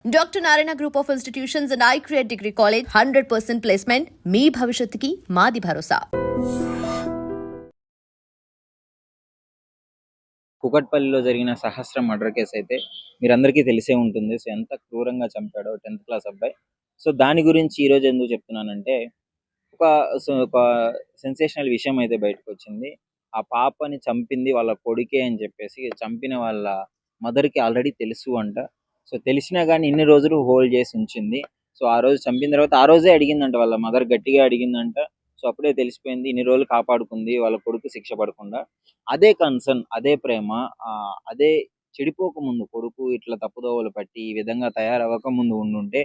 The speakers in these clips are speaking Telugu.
Dr. Narayana Group of Institutions and iCreate Degree College 100% placement. మీ భవిష్యత్తుకి మాది భరోసా. కుకట్పల్లిలో జరిగిన సహస్ర మర్డర్ కేసు అయితే మీరందరికీ తెలిసే ఉంటుంది. సో ఎంత క్రూరంగా చంపాడో 10th క్లాస్ అబ్బాయి. సో దాని గురించి ఈరోజు ఎందుకు చెప్తున్నానంటే ఒక సెన్సేషనల్ విషయం అయితే బయటకు వచ్చింది. ఆ పాపని చంపింది వాళ్ళ కొడుకే అని చెప్పేసి చంపిన వాళ్ళ మదర్కి ఆల్రెడీ తెలుసు అంట. సో తెలిసినా కానీ ఇన్ని రోజులు హోల్డ్ చేసి ఉంచింది. సో ఆ రోజు చంపిన తర్వాత ఆ రోజే అడిగిందంట, వాళ్ళ మదర్ గట్టిగా అడిగిందంట. సో అప్పుడే తెలిసిపోయింది, ఇన్ని రోజులు కాపాడుకుంది వాళ్ళ కొడుకు శిక్ష పడకుండా. అదే కన్సర్న్, అదే ప్రేమ, అదే చెడిపోక ముందు కొడుకు ఇట్లా తప్పుదోవలు పట్టి ఈ విధంగా తయారవ్వక ముందు ఉండుంటే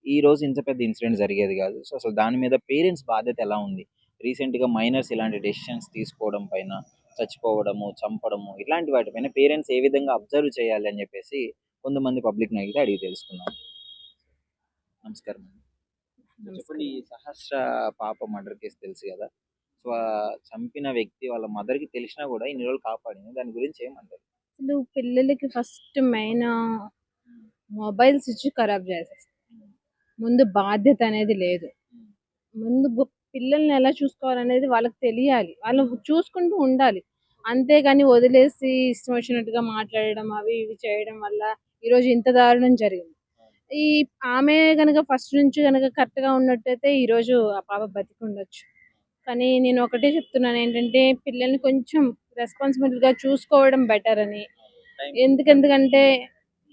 ఈ రోజు ఇంత పెద్ద ఇన్సిడెంట్ జరిగేది కాదు. సో అసలు దాని మీద పేరెంట్స్ బాధ్యత ఎలా ఉంది? రీసెంట్గా మైనర్స్ ఇలాంటి డెసిషన్స్ తీసుకోవడం పైన, చచ్చిపోవడము, చంపడము, ఇలాంటి వాటిపైన పేరెంట్స్ ఏ విధంగా అబ్జర్వ్ చేయాలి అని చెప్పేసి కొంతమంది పబ్లిక్ అయితే అడిగి తెలుసుకుందాం. నమస్కారం అండి. చెప్పండి, ఈ సహస్ర పాప మర్డర్ కేసు తెలుసు కదా. సో చంపిన వ్యక్తి వాళ్ళ మదర్కి తెలిసినా కూడా ఇన్ని రోజులు కాపాడింది, దాని గురించి ఏమంటారు? అసలు పిల్లలకి ఫస్ట్ మెయిన్ మొబైల్స్ ఇచ్చి ఖరాబ్ చేసేస్తారు. ముందు బాధ్యత అనేది లేదు. ముందు పిల్లల్ని ఎలా చూసుకోవాలనేది వాళ్ళకి తెలియాలి, వాళ్ళు చూసుకుంటూ ఉండాలి. అంతేగాని వదిలేసి ఇష్టం వచ్చినట్టుగా మాట్లాడడం, అవి ఇవి చేయడం వల్ల ఈరోజు ఇంత దారుణం జరిగింది. ఈ ఆమె కనుక ఫస్ట్ నుంచి కనుక కరెక్ట్గా ఉన్నట్టయితే ఈరోజు ఆ పాప బతికుండొచ్చు. కానీ నేను ఒకటే చెప్తున్నాను ఏంటంటే, పిల్లల్ని కొంచెం రెస్పాన్సిబుల్గా చూసుకోవడం బెటర్ అని. ఎందుకంటే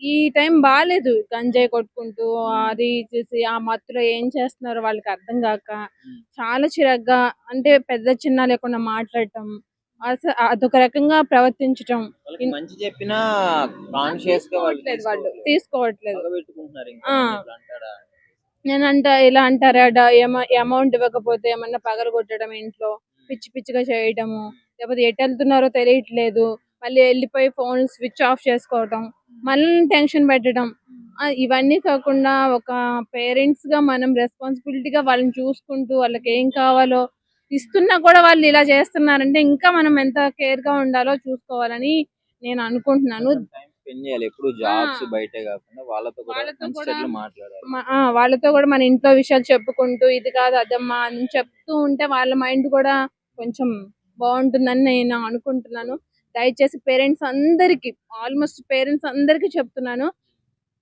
ఈ టైం బాగాలేదు, గంజాయి కొట్టుకుంటూ అది చేసి ఆ మత్తులో ఏం చేస్తున్నారో వాళ్ళకి అర్థం కాక చాలా చిరాగ్గా, అంటే పెద్ద చిన్న లేకుండా మాట్లాడటం, అసలు అదొక రకంగా ప్రవర్తించటం. మంచి చెప్పినా కాన్షియస్ గా వాళ్ళు తీసుకోవట్లేదు. పగబెట్టుకుంటున్నారు. నేనంట ఇలా అంటారా, అమౌంట్ ఇవ్వకపోతే ఏమన్నా పగలు కొట్టడం, ఇంట్లో పిచ్చి పిచ్చిగా చేయటము, లేకపోతే ఎటు వెళ్తున్నారో తెలియట్లేదు, మళ్ళీ వెళ్ళిపోయి ఫోన్ స్విచ్ ఆఫ్ చేసుకోవటం, మళ్ళీ టెన్షన్ పెట్టడం. ఇవన్నీ కాకుండా ఒక పేరెంట్స్ గా మనం రెస్పాన్సిబిలిటీగా వాళ్ళని చూసుకుంటూ వాళ్ళకి ఏం కావాలో ఇస్తున్నా కూడా వాళ్ళు ఇలా చేస్తున్నారంటే ఇంకా మనం ఎంత కేర్ గా ఉండాలో చూసుకోవాలని నేను అనుకుంటున్నాను. వాళ్ళతో కూడా మన ఇంట్లో విషయాలు చెప్పుకుంటూ, ఇది కాదు అదమ్మా అని చెప్తూ ఉంటే వాళ్ళ మైండ్ కూడా కొంచెం బాగుంటుందని నేను అనుకుంటున్నాను. దయచేసి పేరెంట్స్ అందరికి, ఆల్మోస్ట్ పేరెంట్స్ అందరికి చెప్తున్నాను,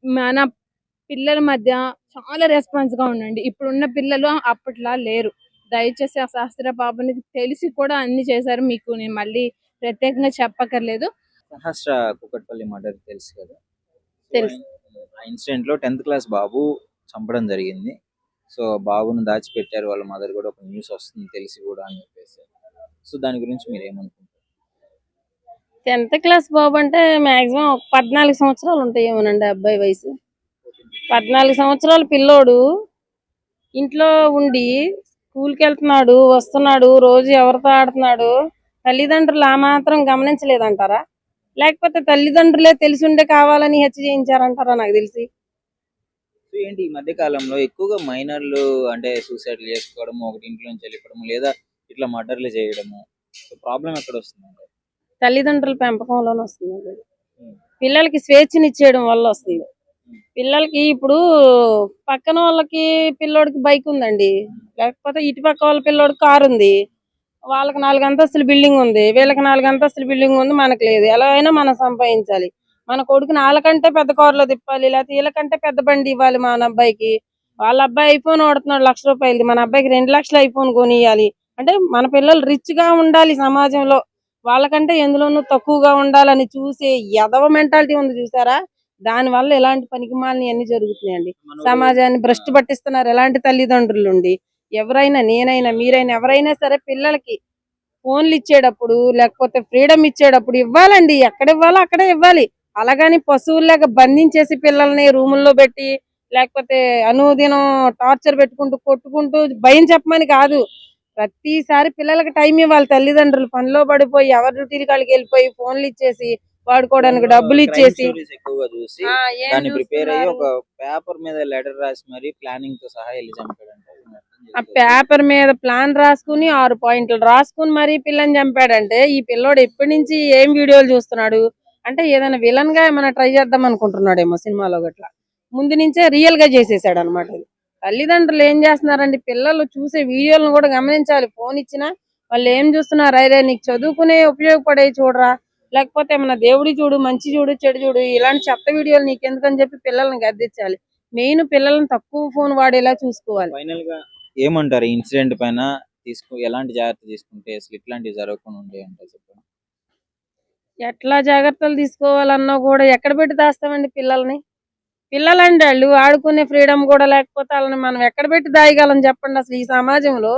మన పిల్లల మధ్య చాలా రెస్పాన్స్ గా ఉండండి. ఇప్పుడున్న పిల్లలు అప్పట్లా లేరు. దయచేసి ఆ శాస్త్ర పాపని తెలిసి కూడా అన్ని చేశారు, మీకు నేను మళ్ళీ ప్రత్యేకంగా చెప్పక్కర్లేదు. సహస్ర కుకట్పల్లి మర్డర్ తెలుసు కదా. తెలుసు. ఆ ఇన్సిడెంట్ లో 10th క్లాస్ బాబు చంపడం జరిగింది. సో బాబును దాచిపెట్టారు వాళ్ళ మదర్ కూడా, ఒక న్యూస్ వస్తుంది తెలిసి కూడా అని చెప్పేసి. సో దాని గురించి మీరు ఏమనుకుంటారు? 10th క్లాస్ బాబు అంటే మాక్సిమం 14 సంవత్సరాలు ఉంటాయేమోనండి అబ్బాయి వయసు. 14 సంవత్సరాల పిల్లోడు ఇంట్లో ఉండి స్కూల్కి వెళ్తున్నాడు, వస్తున్నాడు, రోజు ఎవరితో ఆడుతున్నాడు, తల్లిదండ్రులు ఆ మాత్రం గమనించలేదంటారా? లేకపోతే తల్లిదండ్రులే తెలిసి ఉండే కావాలని హత్య చేయించారంటారా? నాకు తెలిసి ఏంటి ఈ మధ్య కాలంలో ఎక్కువగా మైనర్లు అంటే సూసైడ్ చేసుకోవడము, ఒకటి ఇంట్లో నుంచి వెళ్ళిపోవడము, లేదా ఇట్లా మర్డర్లు చేయడము. సో ప్రాబ్లం ఎక్కడ వస్తుంది? తల్లిదండ్రుల పెంపకంలోనే వస్తుంది. పిల్లలకి స్వేచ్ఛనిచ్చేయడం వల్ల వస్తుంది. పిల్లలకి ఇప్పుడు పక్కన వాళ్ళకి పిల్లోడికి బైక్ ఉందండి, లేకపోతే ఇటు పక్క వాళ్ళ పిల్లోడికి కారు ఉంది, వాళ్ళకి 4 అంతస్తుల బిల్డింగ్ ఉంది, వీళ్ళకి 4 అంతస్తుల బిల్డింగ్ ఉంది, మనకు లేదు. ఎలా అయినా మనం సంపాదించాలి. మన కొడుకు వాళ్ళకంటే పెద్ద కారులో తిప్పాలి, లేకపోతే వీళ్ళకంటే పెద్ద బండి ఇవ్వాలి మన అబ్బాయికి. వాళ్ళ అబ్బాయి ఐఫోన్ వాడుతున్నాడు 1,00,000 రూపాయలది, మన అబ్బాయికి 2 లక్షల ఐఫోన్ కొనియాలి. అంటే మన పిల్లలు రిచ్ గా ఉండాలి సమాజంలో, వాళ్ళకంటే ఎందులోనూ తక్కువగా ఉండాలని చూసే ఎదవ మెంటాలిటీ ఉంది చూసారా? దాని వల్ల ఎలాంటి పనికిమాలని అన్ని జరుగుతున్నాయండి. సమాజాన్ని భ్రష్టు పట్టిస్తున్నారు ఎలాంటి తల్లిదండ్రులు ఉండి. ఎవరైనా, నేనైనా, మీరైనా, ఎవరైనా సరే పిల్లలకి ఫోన్లు ఇచ్చేటప్పుడు, లేకపోతే ఫ్రీడమ్ ఇచ్చేటప్పుడు ఇవ్వాలండి. ఎక్కడ ఇవ్వాలో అక్కడే ఇవ్వాలి. అలాగని పశువుల్లాగా బంధించేసి పిల్లల్ని రూముల్లో పెట్టి, లేకపోతే అనుదినం టార్చర్ పెట్టుకుంటూ కొట్టుకుంటూ భయం చెప్పమని కాదు. ప్రతిసారి పిల్లలకి టైం ఇవ్వాలి. తల్లిదండ్రులు పనిలో పడిపోయి ఎవరి డ్యూటీలు కాళ్ళకి వెళ్ళిపోయి ఫోన్లు ఇచ్చేసి, వాడుకోవడానికి డబ్బులు ఇచ్చేసి ఎక్కువగా చూసి దాన్ని ప్రిపేర్ అయ్యి ఒక పేపర్ మీద లెటర్ రాసి మరి ప్లానింగ్ తో సహా వెళ్ళి చంపాడంట. ఆ పేపర్ మీద ప్లాన్ రాసుకుని 6 పాయింట్లు రాసుకుని మరి పిల్లని చంపాడంటే, ఈ పిల్లోడు ఎప్పటి నుంచి ఏం వీడియోలు చూస్తున్నాడు అంటే, ఏదైనా విలన్ గా ఏమైనా ట్రై చేద్దాం అనుకుంటున్నాడేమో సినిమాలో గట్లా. ముందు నుంచే రియల్ గా చేసేసాడు అనమాట. తల్లిదండ్రులు ఏం చేస్తున్నారండి, పిల్లలు చూసే వీడియోలను కూడా గమనించాలి. ఫోన్ ఇచ్చినా వాళ్ళు ఏం చూస్తున్నారు, అరే నీకు చదువుకునే ఉపయోగపడే చూడరా, లేకపోతే ఏమన్నా దేవుడి చూడు, మంచి చూడు, చెడు చూడు, ఇలాంటి చెత్త వీడియోలు నీకెందుకని చెప్పి పిల్లల్ని గద్దించాలి. మెయిన్ పిల్లల్ని తక్కువ ఫోన్ వాడేలా చూసుకోవాలి. ఫైనల్ గా ఏమంటారు ఈ ఇన్సిడెంట్ పైన ఎలాంటి జాగ్రత్త తీసుకుంటే అసలు ఇట్లాంటివి జరగకుండా ఉంటాయి అంటే చెప్పండి. ఎట్లా జాగ్రత్తలు తీసుకోవాలన్నా కూడా ఎక్కడ పెట్టి దాస్తామండి పిల్లల్ని? పిల్లలండి వాళ్ళు ఆడుకునే ఫ్రీడమ్ కూడా లేకపోతే వాళ్ళని మనం ఎక్కడ పెట్టి దాయగలం చెప్పండి? అసలు ఈ సమాజంలో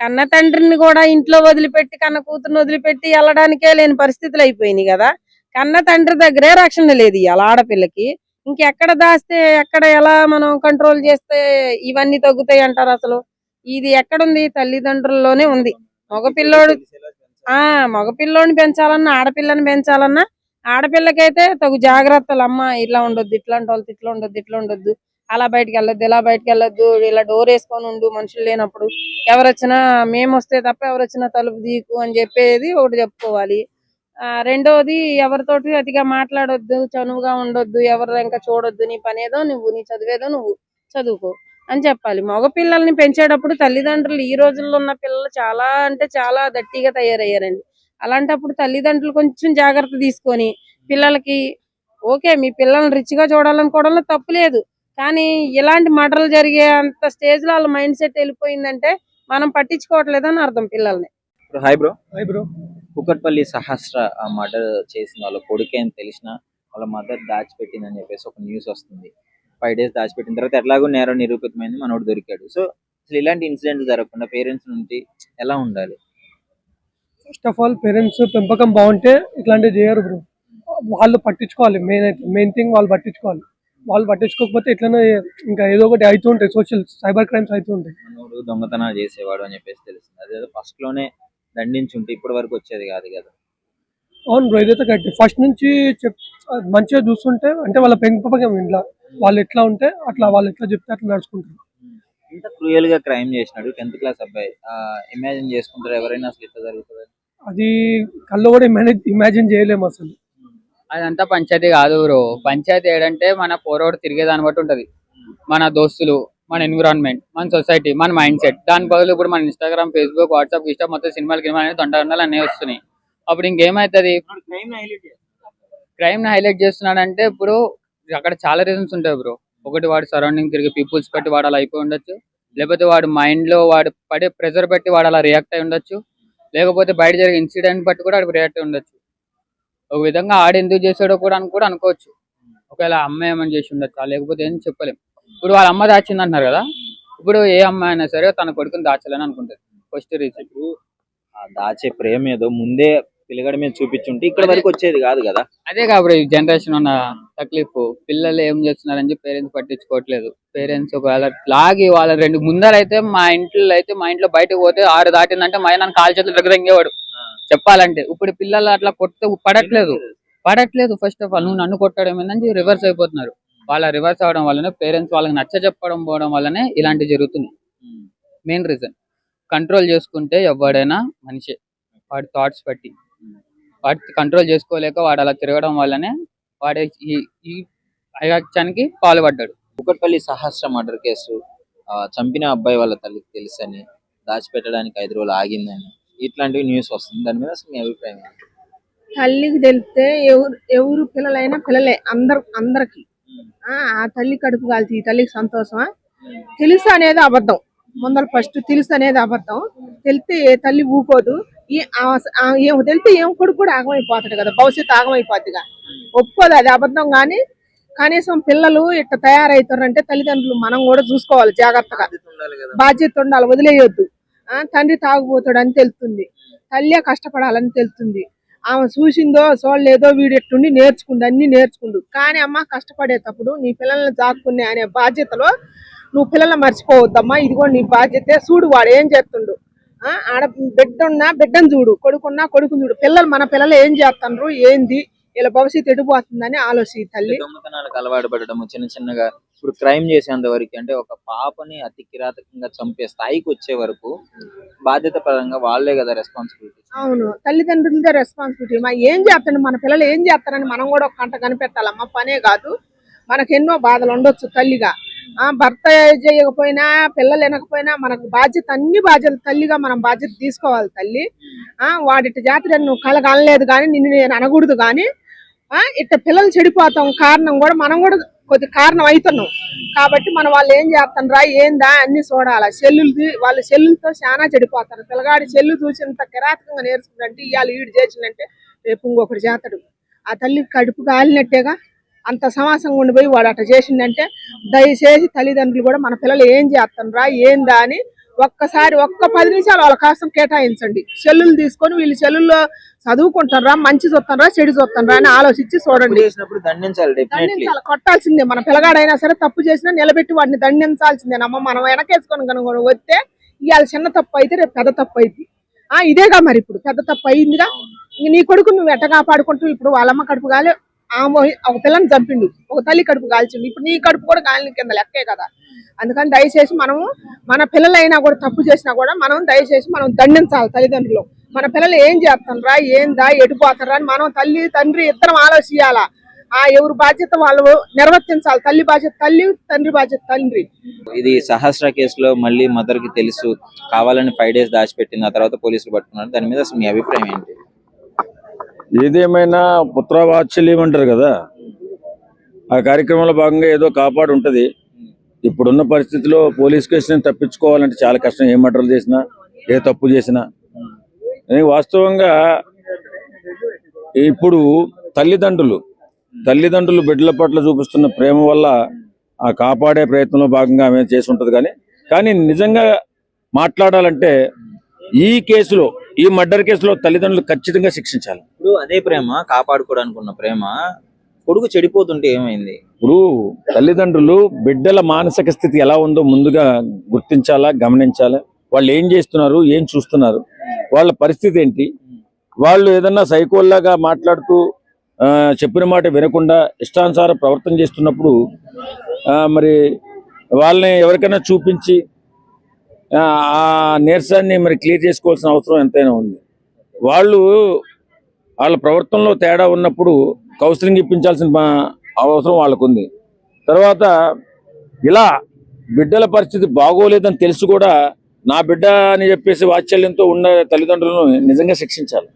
కన్న తండ్రిని కూడా ఇంట్లో వదిలిపెట్టి, కన్న కూతురుని వదిలిపెట్టి వెళ్ళడానికే లేని పరిస్థితులు అయిపోయినాయి కదా. కన్న తండ్రి దగ్గరే రక్షణ లేదు ఇవాళ ఆడపిల్లకి. ఇంకెక్కడ దాస్తే, ఎక్కడ ఎలా మనం కంట్రోల్ చేస్తే ఇవన్నీ తగ్గుతాయి అంటారు? అసలు ఇది ఎక్కడుంది? తల్లిదండ్రుల్లోనే ఉంది. మగపిల్లోడు మగపిల్లోని పెంచాలన్నా, ఆడపిల్లని పెంచాలన్నా, ఆడపిల్లకైతే తగు జాగ్రత్తలు, అమ్మ ఇలా ఉండొద్దు, ఇట్లాంటి వాళ్ళతో ఇట్లా ఉండొద్దు, ఇట్లా ఉండొద్దు, అలా బయటకు వెళ్ళొద్దు, ఇలా బయటకు వెళ్ళొద్దు, ఇలా డోర్ వేసుకొని ఉండు, మనుషులు లేనప్పుడు ఎవరొచ్చినా, మేము వస్తే తప్ప ఎవరొచ్చినా తలుపు తీకు అని చెప్పేది ఒకటి చెప్పుకోవాలి. రెండోది ఎవరితోటి అతిగా మాట్లాడొద్దు, చనువుగా ఉండొద్దు, ఎవరు ఇంకా చూడొద్దు, నీ పనేదో నువ్వు, నీ చదివేదో నువ్వు చదువుకో అని చెప్పాలి. మగ పిల్లల్ని పెంచేటప్పుడు తల్లిదండ్రులు, ఈ రోజుల్లో ఉన్న పిల్లలు చాలా అంటే చాలా దట్టిగా తయారయ్యారండి. అలాంటప్పుడు తల్లిదండ్రులు కొంచెం జాగ్రత్త తీసుకొని పిల్లలకి, ఓకే మీ పిల్లల్ని రిచ్ గా చూడాలనుకోవడంలో తప్పు లేదు, కానీ ఇలాంటి మర్డర్లు జరిగే అంత స్టేజ్ లో వాళ్ళ మైండ్ సెట్ వెళ్ళిపోయిందంటే మనం పట్టించుకోవట్లేదని అర్థం పిల్లల్ని. Hi bro. Hi bro. Kukatpally Sahasra murder చేసిన వాళ్ళ కొడుకే అని తెలిసిన వాళ్ళ మదర్ దాచిపెట్టిందని చెప్పేసి ఒక న్యూస్ వస్తుంది. 5 days దాచిపెట్టిన తర్వాత ఎట్లాగో నేరం నిరూపితమైంది, మనోడు దొరికాడు. సో అసలు ఇలాంటి ఇన్సిడెంట్ జరగకుండా పేరెంట్స్ నుంచి ఎలా ఉండాలి? ఫస్ట్ ఆఫ్ ఆల్ పేరెంట్స్ పెంపకం బాగుంటే ఇట్లాంటివి చేయరు బ్రో. వాళ్ళు పట్టించుకోవాలి, మెయిన్ థింగ్ వాళ్ళు పట్టించుకోవాలి. వాళ్ళు పట్టించుకోకపోతే ఇట్లనే ఇంకా ఏదో ఒకటి అవుతుంటాయి, సోషల్ సైబర్ క్రైమ్స్ అవుతుంటాయి. మనోడు దొంగతనాలు చేసేవాడు అని చెప్పేసి తెలుస్తుంది. అదే ఫస్ట్ లోనే దండించుంటే ఇప్పటి వరకు వచ్చేది కాదు కదా. అవును బ్రో, ఇదైతే కరెక్ట్. ఫస్ట్ నుంచి మంచిగా చూస్తుంటే, అంటే వాళ్ళ పెంపకం ఇంట్లో వాళ్ళు ఎట్లా ఉంటే అట్లా, వాళ్ళు ఎట్లా చెప్తే అట్లా నడుచుకుంటారు. ఇంత క్రూయల్ గా క్రైమ్ చేసినాడు 10th క్లాస్ అబ్బాయి. ఇమాజిన్ చేసుకుంటారు ఎవరైనా అసలు ఇట్లా జరుగుతుంది? అది కళ్ళు కూడా ఇమాజిన్ చేయలేము అసలు. అదంతా పంచాయతీ కాదు బ్రో. పంచాయతీ ఏంటంటే మన పోరోడు తిరిగే దాన్ని బట్టి ఉంటది. మన దోస్తులు, మన ఎన్విరాన్మెంట్, మన సొసైటీ, మన మైండ్ సెట్. దాని బదులు ఇప్పుడు మన ఇన్స్టాగ్రామ్, ఫేస్బుక్, వాట్సాప్ ఇష్టం మొత్తం సినిమాలు గినిమాలు అనేది తొందరలు అన్నీ వస్తున్నాయి. అప్పుడు ఇంకేమైతుంది? క్రైమ్ ని హైలైట్ చేస్తున్నాడంటే ఇప్పుడు అక్కడ చాలా రీజన్స్ ఉంటాయి బ్రో. ఒకటి వాడు సరౌండింగ్ తిరిగే పీపుల్స్ బట్టి వాడు అలా అయిపోయి ఉండొచ్చు, లేకపోతే వాడు మైండ్ లో వాడు పడే ప్రెజర్ బట్టి వాడు అలా రియాక్ట్ అయి ఉండొచ్చు, లేకపోతే బయట జరిగే ఇన్సిడెంట్ బట్టి కూడా వాడికి రియాక్ట్ అయి ఉండొచ్చు. ఒక విధంగా ఆడు ఎందుకు చేసాడో కూడా అనుకోవచ్చు. ఒకవేళ అమ్మాయి ఏమైనా చేసి ఉండొచ్చు, లేకపోతే ఏం చెప్పలేం. ఇప్పుడు వాళ్ళ అమ్మ దాచింది అంటున్నారు కదా, ఇప్పుడు ఏ అమ్మాయి అయినా సరే తన కొడుకుని దాచాలని అనుకుంటుంది. ఫస్ట్ రీజన్ దాచే ప్రేమ ఏదో ముందే పిల్లగాడి మీద చూపించుంటే ఇక్కడ వరకు వచ్చేది కాదు కదా. అదే కాబట్టి ఈ జనరేషన్ ఉన్న తక్లీఫ్. పిల్లలు ఏం చేస్తున్నారని చెప్పి పేరెంట్స్ పట్టించుకోవట్లేదు. పేరెంట్స్ ఒకవేళ లాగి వాళ్ళ రెండు ముందరైతే మా ఇంట్లో బయటకు పోతే 6 దాటిందంటే మా నన్ను కాలు చేతులు దగ్గర ఇంగేవాడు చెప్పాలంటే. ఇప్పుడు పిల్లలు అట్లా కొడితే పడట్లేదు. ఫస్ట్ ఆఫ్ ఆల్ నువ్వు నన్ను కొట్టడం ఏంటంటే రివర్స్ అయిపోతున్నారు. వాళ్ళ రివర్స్ అవడం వల్లనే పేరెంట్స్ వాళ్ళకి నచ్చ చెప్పడం పోవడం వల్లనే ఇలాంటివి జరుగుతున్నాయి. మెయిన్ రీజన్ కంట్రోల్ చేసుకుంటే ఎవడైనా మనిషే. వాడి థాట్స్ బట్టి వాటి కంట్రోల్ చేసుకోలేక వాడు అలా తిరగడం వల్లనే వాడే ఈ అయాక్షానికి పాల్పడ్డాడు. కుకట్పల్లి సహస్ర మర్డర్ కేసు చంపిన అబ్బాయి వాళ్ళ తల్లికి తెలుసని దాచిపెట్టడానికి 5 రోజులు ఆగిందని ఇట్లాంటివి న్యూస్ వస్తుంది. దాని మీద అసలు మీ అభిప్రాయం ఏంటి? తల్లికి తెలిస్తే ఎవరు పిల్లలైనా పిల్లలే అందరికి. ఆ తల్లి కడుపు కాల్చి ఈ తల్లికి సంతోషమా? తెలుసు అనేది అబద్ధం. ముందర ఫస్ట్ తెలుసు అనేది అబద్ధం. తెలిస్తే ఏ తల్లి ఊకోదు. ఏమో తెలితే ఏం కొడుకు కూడా ఆగమైపోతాడు కదా, భవిష్యత్తు ఆగమైపోద్దిగా. ఒప్పుకోదు, అది అబద్ధం. కానీ కనీసం పిల్లలు ఇట్లా తయారవుతారంటే తల్లిదండ్రులు మనం కూడా చూసుకోవాలి జాగ్రత్తగా. బాధ్యత ఉండాలి, వదిలేయొద్దు. తండ్రి తాగుపోతాడు అని తెలుస్తుంది, తల్లి కష్టపడాలని తెలుస్తుంది. ఆమె చూసిందో చూడలేదో వీడు ఎట్టుండి అన్ని నేర్చుకుండు. కానీ అమ్మ కష్టపడేటప్పుడు నీ పిల్లల్ని జాక్కునే అనే బాధ్యతలో నువ్వు పిల్లల్ని మర్చిపోవద్దమ్మా. ఇదిగో నీ బాధ్యతే. చూడు వాడు ఏం చేస్తుండు. ఆడ బిడ్డ ఉన్నా బిడ్డను చూడు, కొడుకున్నా కొడుకుని చూడు. మన పిల్లలు ఏం చేస్తున్నారు, ఏంది, ఇలా భవిష్యత్తు ఎడిపోతుందని ఆలోచి తల్లి. దొంగతనాలకు అలవాటు పడటము చిన్నగా ఇప్పుడు క్రైమ్ చేసేంత వరకు, అంటే ఒక పాపని అతి కిరాతకంగా చంపే స్థాయికి వచ్చే వరకు బాధ్యత పరంగా వాళ్ళే కదా రెస్పాన్సిబిలిటీ. అవును, తల్లిదండ్రులదే రెస్పాన్సిబిలిటీ. ఏం చేస్తాడు మన పిల్లలు ఏం చేస్తారని మనం కూడా ఒక కంట కనిపెట్టాలమ్మా. పనే కాదు, మనకు ఎన్నో బాధలు ఉండొచ్చు తల్లిగా. భర్త చేయకపోయినా పిల్లలు వినకపోయినా మనకు బాధ్యత, అన్ని బాధ్యత తల్లిగా మనం బాధ్యత తీసుకోవాలి. తల్లి వాడిట జాతర నువ్వు కలగనలేదు కానీ నిన్ను నేను అనకూడదు, కానీ ఇట్ట పిల్లలు చెడిపోతాం కారణం కూడా మనం కూడా కొద్ది కారణం అవుతున్నాం. కాబట్టి మన వాళ్ళు ఏం చేస్తారా ఏందా అన్ని చూడాలి. సెల్లులది వాళ్ళ సెల్లులతో చాలా చెడిపోతారు. పిల్లగాడి సెల్లు చూసినంత కిరాతకంగా నేర్చుకుంటే ఇవాళ వీడు చేసిందంటే రేపు ఇంకొకటి చేస్తాడు. ఆ తల్లి కడుపు కాలినట్టేగా. అంత సమాసంగా ఉండిపోయి వాడు అట్లా చేసిందంటే దయచేసి తల్లిదండ్రులు కూడా మన పిల్లలు ఏం చేస్తారా ఏందా అని ఒక్కసారి 10 నిమిషాలు వాళ్ళ కోసం కేటాయించండి. సెల్లులు తీసుకొని వీళ్ళు సెల్లుల్లో చదువుకుంటారా, మంచి చూస్తారా, చెడు చూస్తారా అని ఆలోచించి చూడండి. దండించాలి, కొట్టాల్సిందే. మన పిల్లగాడైనా సరే తప్పు చేసినా నిలబెట్టి వాడిని దండించాల్సిందేనమ్మ. మనం వెనకేసుకొని కనుక వస్తే ఇవాళ చిన్న తప్పు అయితే రేపు పెద్ద తప్పు అయింది. ఇదేగా మరి ఇప్పుడు పెద్ద తప్పు అయిందిగా. నీ కొడుకు నువ్వు ఎట్ట కాపాడుకుంటూ ఇప్పుడు వాళ్ళమ్మ కడుపు కాలే ఒక పిల్లని చంపిండు, ఒక తల్లి కడుపు కాల్చిండు, ఇప్పుడు నీ కడుపు కూడా కాలిన కింద లెక్కే కదా. అందుకని దయచేసి మనము మన పిల్లలైనా కూడా తప్పు చేసినా కూడా మనం దయచేసి మనం దండించాలి. తల్లిదండ్రులు మన పిల్లలు ఏం చేస్తారా ఏందా ఎటుపోతారా అని మనం తల్లి తండ్రి ఇద్దరం ఆలోచించాలా. ఎవరి బాధ్యత వాళ్ళు నిర్వర్తించాలి. తల్లి బాధ్యత తల్లి, తండ్రి బాధ్యత తండ్రి. ఇది సహస్ర కేసులో మళ్ళీ మదర్ కి తెలుసు కావాలని 5 days దాచిపెట్టింది, ఆ తర్వాత పోలీసులు పట్టుకున్నారు. దాని మీద అసలు మీ అభిప్రాయం ఏంటి? ఏదేమైనా పుత్రవాత్సల్యం అంటారు కదా, ఆ కార్యక్రమంలో భాగంగా ఏదో కాపాడు ఉంటుంది. ఇప్పుడున్న పరిస్థితిలో పోలీస్ కేసుని తప్పించుకోవాలంటే చాలా కష్టం. ఏ మర్డర్లు చేసినా, ఏ తప్పు చేసినా. వాస్తవంగా ఇప్పుడు తల్లిదండ్రులు బిడ్డల పట్ల చూపిస్తున్న ప్రేమ వల్ల ఆ కాపాడే ప్రయత్నంలో భాగంగా ఆమె చేసి ఉంటుంది. కానీ నిజంగా మాట్లాడాలంటే ఈ మర్డర్ కేసులో తల్లిదండ్రులు ఖచ్చితంగా శిక్షించాలి. ఇప్పుడు అదే ప్రేమ, కాపాడుకోవడానికి ఉన్న ప్రేమ కొడుకు చెడిపోతుంటే ఏమైంది? ఇప్పుడు తల్లిదండ్రులు బిడ్డల మానసిక స్థితి ఎలా ఉందో ముందుగా గుర్తించాలా, గమనించాలా. వాళ్ళు ఏం చేస్తున్నారు, ఏం చూస్తున్నారు, వాళ్ళ పరిస్థితి ఏంటి. వాళ్ళు ఏదన్నా సైకోల్లాగా మాట్లాడుతూ చెప్పిన మాట వినకుండా ఇష్టానుసారం ప్రవర్తన చేస్తున్నప్పుడు మరి వాళ్ళని ఎవరికైనా చూపించి ఆ నీరసాన్ని మరి క్లియర్ చేసుకోవాల్సిన అవసరం ఎంతైనా ఉంది. వాళ్ళ ప్రవర్తనలో తేడా ఉన్నప్పుడు కౌన్సిలింగ్ ఇప్పించాల్సిన అవసరం వాళ్ళకు ఉంది. తర్వాత ఇలా బిడ్డల పరిస్థితి బాగోలేదని తెలిసి కూడా నా బిడ్డ అని చెప్పేసి వాత్సల్యంతో ఉన్న తల్లిదండ్రులను నిజంగా శిక్షించాలి.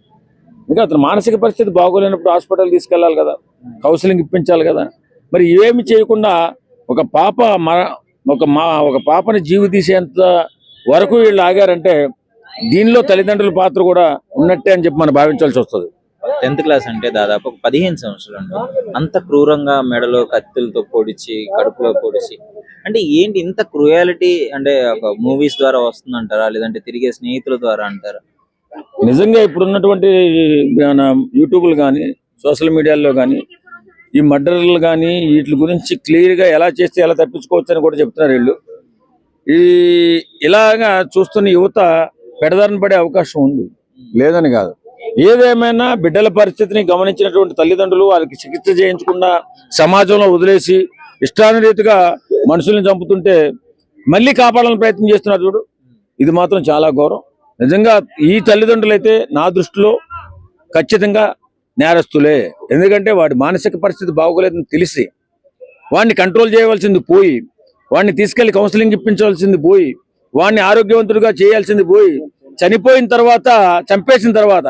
ఇంకా అతను మానసిక పరిస్థితి బాగోలేనప్పుడు హాస్పిటల్ తీసుకెళ్లాలి కదా, కౌన్సిలింగ్ ఇప్పించాలి కదా. మరి ఇవేమి చేయకుండా ఒక పాపని జీవి తీసేంత వరకు వీళ్ళు ఆగారంటే దీనిలో తల్లిదండ్రుల పాత్ర కూడా ఉన్నట్టే అని చెప్పి మనం భావించాల్సి వస్తుంది. 10th క్లాస్ అంటే దాదాపు 15 సంవత్సరాలు అంత క్రూరంగా మెడలో కత్తులతో పొడిచి, కడుపులో పొడిచి, అంటే ఏంటి ఇంత క్రూయాలిటీ? అంటే ఒక మూవీస్ ద్వారా వస్తుందంటారా, లేదంటే తిరిగే స్నేహితుల ద్వారా అంటారా? నిజంగా ఇప్పుడున్నటువంటి యూట్యూబ్లు కానీ సోషల్ మీడియాలో కానీ ఈ మర్డర్లు కానీ వీటి గురించి క్లియర్గా ఎలా చేస్తే ఎలా తప్పించుకోవచ్చు అని కూడా చెప్తున్నారు వీళ్ళు. ఇలాగా చూస్తున్న యువత పెడదారిన పడే అవకాశం ఉంది, లేదని కాదు. ఏదేమైనా బిడ్డల పరిస్థితిని గమనించినటువంటి తల్లిదండ్రులు వాళ్ళకి చికిత్స చేయించకుండా సమాజంలో వదిలేసి ఇష్టానురీతిగా మనుషుల్ని చంపుతుంటే మళ్ళీ కాపాడాలని ప్రయత్నం చేస్తున్నారు చూడు, ఇది మాత్రం చాలా ఘోరం. నిజంగా ఈ తల్లిదండ్రులు అయితే నా దృష్టిలో ఖచ్చితంగా నేరస్తులే. ఎందుకంటే వాడి మానసిక పరిస్థితి బాగోలేదని తెలిసి వాడిని కంట్రోల్ చేయవలసింది పోయి, వాడిని తీసుకెళ్లి కౌన్సిలింగ్ ఇప్పించవలసింది పోయి, వాడిని ఆరోగ్యవంతుడిగా చేయాల్సింది పోయి, చనిపోయిన తర్వాత చంపేసిన తర్వాత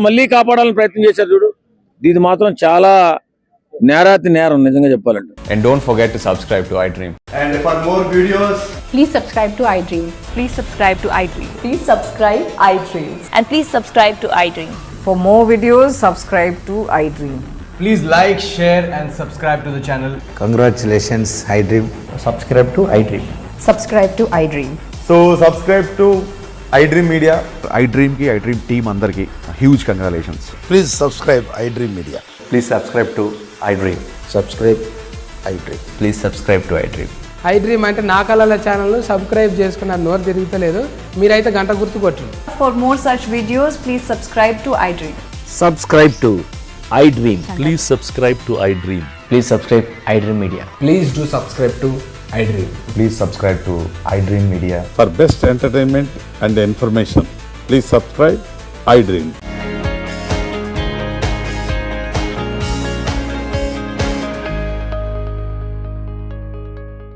మళ్ళీ కాపాడాలని ప్రయత్నం చేశారు చూడు, ఇది మాత్రం చాలా నేరం నిజంగా చెప్పాలంటే. And don't forget to subscribe to iDream. And for more videos, please subscribe to iDream. Please subscribe to iDream. Please subscribe iDream. And please subscribe to iDream. For more videos, subscribe to iDream. please like, share and subscribe to the channel. Congratulations, iDream. Subscribe to iDream. Subscribe to iDream. So subscribe to iDream Media. iDream ki iDream team andarki huge congratulations. Please subscribe iDream Media. Please subscribe to iDream. Subscribe iDream. Please subscribe to iDream. iDream అంటే నా కళల ఛానల్ సబ్స్క్రైబ్ చేసుకున్నారు, నోరు తిరుగుతలేదు, మీరైతే గంట గుర్తు కొట్టండి. For more such videos, please subscribe to iDream. Subscribe to iDream. Please subscribe to iDream. Please subscribe iDream Media. Please do subscribe to iDream. Please subscribe to iDream Media. For best entertainment and information, please subscribe iDream.